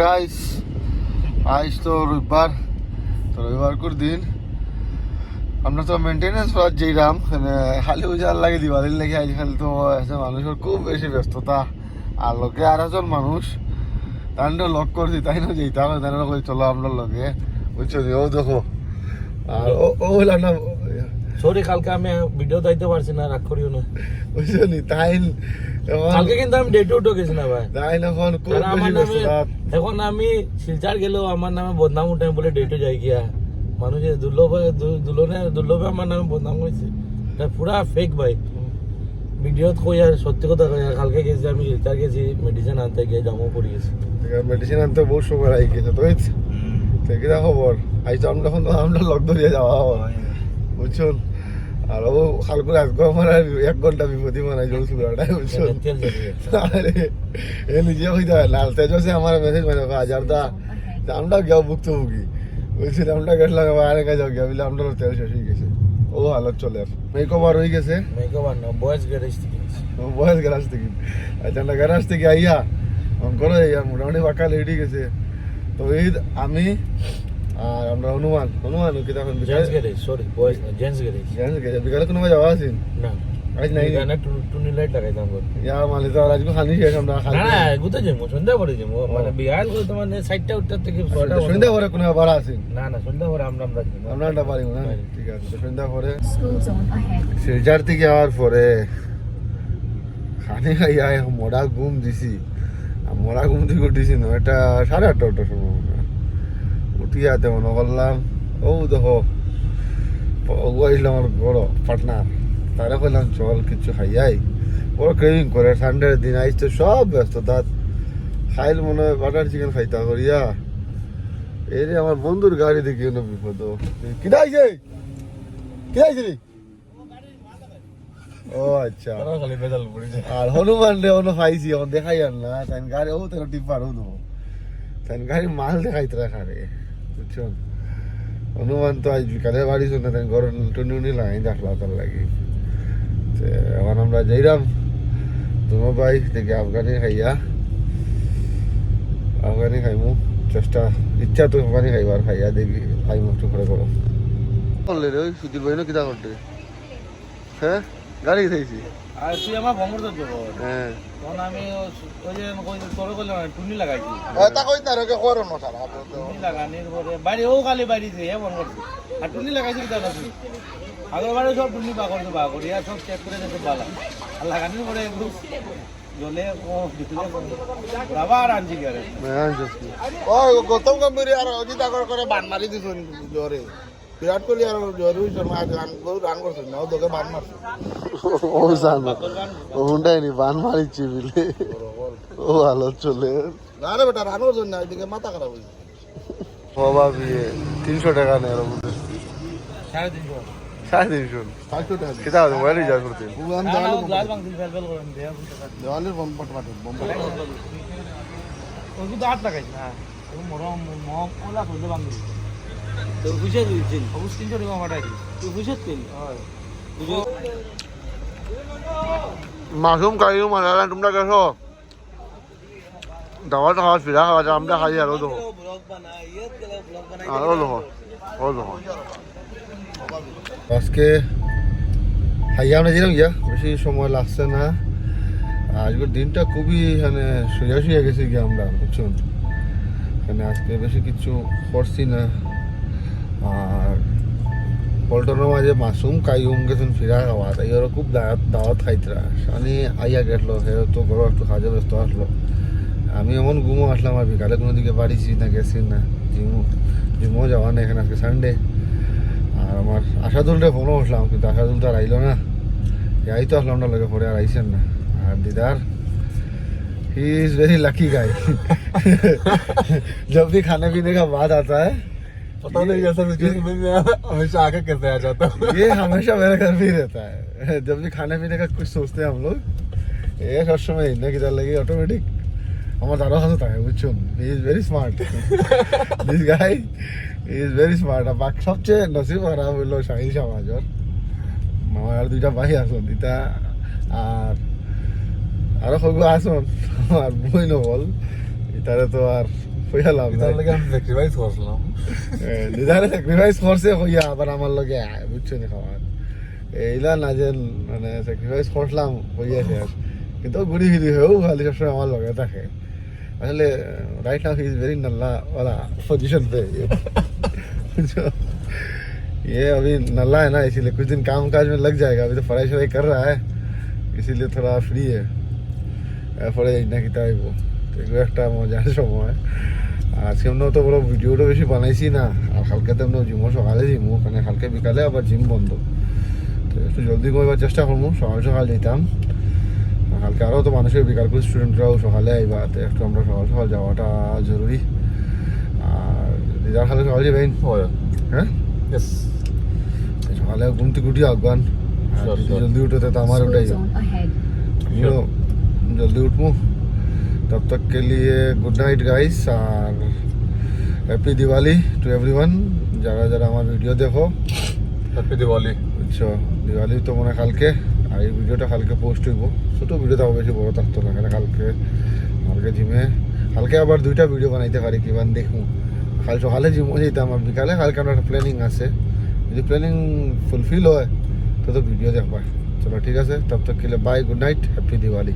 Guys আজ তো রবিবার করে দিন আমরা তো মেনটেনেন্স করার যেরাম খালি উজার লাগে দিওয়ালির লাগে আজকাল তো মানুষের খুব বেশি ব্যস্ততা আর লোকে আর একজন মানুষ তাই লক করছি তাই না যেতে হবে তাই না চলো আমরা লগে বুঝছো ও দেখো আর ও হইল না সরি কালকে আমি ভিডিও দিতে পারছি না, রাগ করিও না। বুঝছো নি তাই কালকে কিন্তু আমি ডেটে উঠে গেছি না ভাই, তাই এখন খুব বেশি ব্যস্ততা। এখন আমি শিলচর গেলেও আমার নামে বদনাম উঠে বলে ডেটে যাই গিয়া মানুষের দুর্লভে আমার নামে বদনাম হয়েছে, পুরা ফেক ভাই। ভিডিও কই আর সত্যি কথা কই আর কালকে গেছি আমি শিলচর গেছি মেডিসিন আনতে গিয়ে জামা পড়ে গেছি। মেডিসিন আনতে বহু সময় আই গেছে তো কিরা খবর আজ তো আমরা লক ধরিয়া যাওয়া হয় বুঝছো। আর ও খালকুর আজকে আমার 1 ঘন্টা বিপত্তি মানাই চলছিল বুঝছো। এ নিজে হইতে হয় লাল তেজ আমার মেসেজ মানে হাজার দা আমরা গিয়া ভুক্তভোগী বুঝছি, আমরা গেছিলাম আরে কাজ গিয়া বলে আমরা তেল শেষ হয়ে গেছে। ও হালত চলে আর মেকওভার হয়ে গেছে, মেকওভার না বয়েজ গ্যারেজ থেকে আচ্ছা গ্যারাজ থেকে আইয়া করে মোটামুটি বাঁকা লেডি গেছে। তো এই আমি আর আমরা হনুমান কি তখন বিকালে কোনো যাওয়া আছি না আজ নাই টুনি লাইট লাগাইতাম ইয়া মানে তো আজকে খানি শেষ আমরা না গুতে যাবো সন্ধ্যা পরে যাবো মানে বিহার করতে মানে 6টা উঠতে থেকে সন্ধ্যা পরে কোনো ভাড়া আছে না সন্ধ্যা পরে আমরা পারি না। ঠিক আছে সন্ধ্যা পরে শিলচর থেকে যাওয়ার পরে খানি খাইয়া মোড়া ঘুম দিছি, মোড়া ঘুম থেকে উঠিছি না এটা 8:30টার সময় উঠিয়াতে মনে করলাম ও দেখো আসলো আমার বড় পার্টনার, তারা কইলাম চল কিছু খাইয়াই বড় ক্রেভিং করে সানডের দিন আইস তো সব ব্যস্ত তার খাইল মনে হয় বাটার চিকেন খাইতা করিয়া এই রে আমার বন্ধুর গাড়ি দেখি বিপদ কিনা আইছে রে ও আচ্ছা আর হনুমান রে অন্য খাইছি এখন দেখাই আর না তাই গাড়ি ও তেরো টিপার ও দেবো তাই গাড়ি মাল দেখাইতে রাখা রে বুঝছো। হনুমান তো আজ বিকালে বাড়ি শুনে তাই ঘর টুনি লাগাই দেখলা তার লাগি। এখন আমরা যাইরাম তোমার ভাই দেখি আফগানি খাইমু চেষ্টা ইচ্ছা তো আফগানি খাইবার খাইয়া দেখি খাইমু একটু করে করো বললে রে ওই সুধীর ভাই না কিতা করতে হ্যাঁ গাড়ি খাইছি আর তুই আমার ভঙ্গর তো দেবো হ্যাঁ তখন আমি ওই যে তোর করলাম টুনি লাগাইছি তা কই না রে করো না সারা টুনি লাগানির পরে বাড়ি ও খালি বাড়িতে ফোন করছি আর টুনি লাগাইছি কি জানো তুই আগের বারে সব টুনি বা করিয়া সব চেক করে দেখে বালা আর লাগানির পরে একটু জলে আবার আনছি গেলে ও গৌতম গম্ভীর আর অজিত আগর করে বান মারি দিছেন জোরে বিরাট কোহলি আর রোহিত শর্মা রান করছেন না ও তোকে বান মারছে ও জানো ও হুন্ডাই নি বান মারিছি বিলে ও হালত চলে না রে বেটা রান করছেন না এদিকে মাথা খারাপ হয়েছে বাবা বিয়ে 300 টাকা নেই আর বুঝে 350 টাকা কিতা আছে ওয়ারি যা করতে দেওয়ালের বম পটপাট বম ওই তো 8 লাগাইছি না মরম ওলা কইলে বাংলা তো বুঝে দিয়েছেন অবশ্যই 300 টাকা পাঠাই দিই তুই বুঝেছেন হয় মাশরুম খাইও মানে তোমরা গেছো দাওয়াত খাওয়া ফিরা খাওয়া আমরা খাই আরো তো আরো দেখো আজকে খাইয়া আমরা যেরকম গিয়া বেশি সময় লাগছে না। আজকের দিনটা খুবই মানে শুয়ে গেছি গিয়া আমরা বুঝছেন, মানে আজকে বেশি কিছু করছি না। আর পল্টনের মাঝে মাশরুম কাইম গেছেন ফিরা খাওয়া তাই ওরা খুব দাওয়াত খাইতরা আমি আইয়া গেলো হে তো ঘর একটু কাজে ব্যস্ত আসলো। আমি এমন ঘুমো আসলাম আর বিকালে কোনো দিকে বাড়িছি না গেছি না জিমও যাওয়া না এখানে আজকে সানডে। আর আমার আশাদুলটা ফোনও আসলাম কিন্তু আশাদুল তো আর আইলো না, এই তো আসলাম না লোকে পরে আর আইসেন না। আর দিদার he is very lucky guy जब भी खाने पीने का बात आता है पता नहीं कैसा हमेशा आके कैसे आ जाता हूँ ये हमेशा मेरे घर में ही रहता है। जब भी खाने पीने का कुछ सोचते हैं हम लोग ये सब समय हिंदे की चल लगी ऑटोमेटिक हमारा दादा खाता है बुझुन he is very smart this guy he is very smart. अब सबচেয়ে নসিব খারাপ হলো শাহিল সমাজর আমার আর দুইটা ভাই আসুন ইতা আর আরো সব আসুন আর বই নবল ইতারে তো আর হইয়া লাভ নাই তার লাগে আমি স্যাক্রিফাইস করলাম দিদারে স্যাক্রিফাইস করছে হইয়া আবার আমার লগে আয় বুঝছো নি খাওয়ার এইলা না যে মানে স্যাক্রিফাইস করলাম হইয়া শেষ কিন্তু ঘুরি ফিরি হয়েও খালি সবসময় আমার লগে থাকে আসলে right now he is very नल्ला वाला पोजीशन पे बुझो ये अभी नल्ला है ना इसीलिए कुछ दिन काम काज में लग जाएगा अभी तो पढ़ाई शढ़ाई कर रहा है इसीलिए थोड़ा फ्री है পরে যাই না কিতা হইব তো এগুলো একটা মজার সময় আজকে আমরা তো বড় ভিডিওটা বেশি বানাইছি না আর কালকে তো আমরা জিমও সকালে জিমু ওখানে কালকে বিকালে আবার জিম বন্ধ তো একটু জলদি করবার চেষ্টা করবো সকাল সকাল যেতাম কালকে আরও তো মানুষের বিকাল করে স্টুডেন্টরাও সকালে আইবা তো একটু আমরা সকাল সকাল যাওয়াটা জরুরি আর দিদার খালে সকাল যাবেন হয় হ্যাঁ ইয়েস সকালে ঘুম থেকে উঠি আহ্বান আর Sure, যদি sure. জলদি উঠে তো আমার School উঠাই zone ahead. আমিও जल्दी उठूँ तब तक के लिए गुड नाइट गाइस और हैप्पी दिवाली टू एवरीवन যারা যারা আমার ভিডিও দেখো হ্যাপি দিওয়ালি বুঝছো দিওয়ালি তো মনে হয় কালকে আর এই ভিডিওটা কালকে পোস্ট হইব ছোটো ভিডিও তাও বেশি বড় থাকতো না কারণ কালকে জিমে কালকে আবার দুইটা ভিডিও বানাইতে পারি কিমান দেখবো কাল সকালে জিমও যেতাম আর বিকালে কালকে আমার একটা প্ল্যানিং আছে যদি প্ল্যানিং ফুলফিল হয় তো ভিডিও দেখবা চলো ঠিক আছে তব তক के लिए bye good night happy Diwali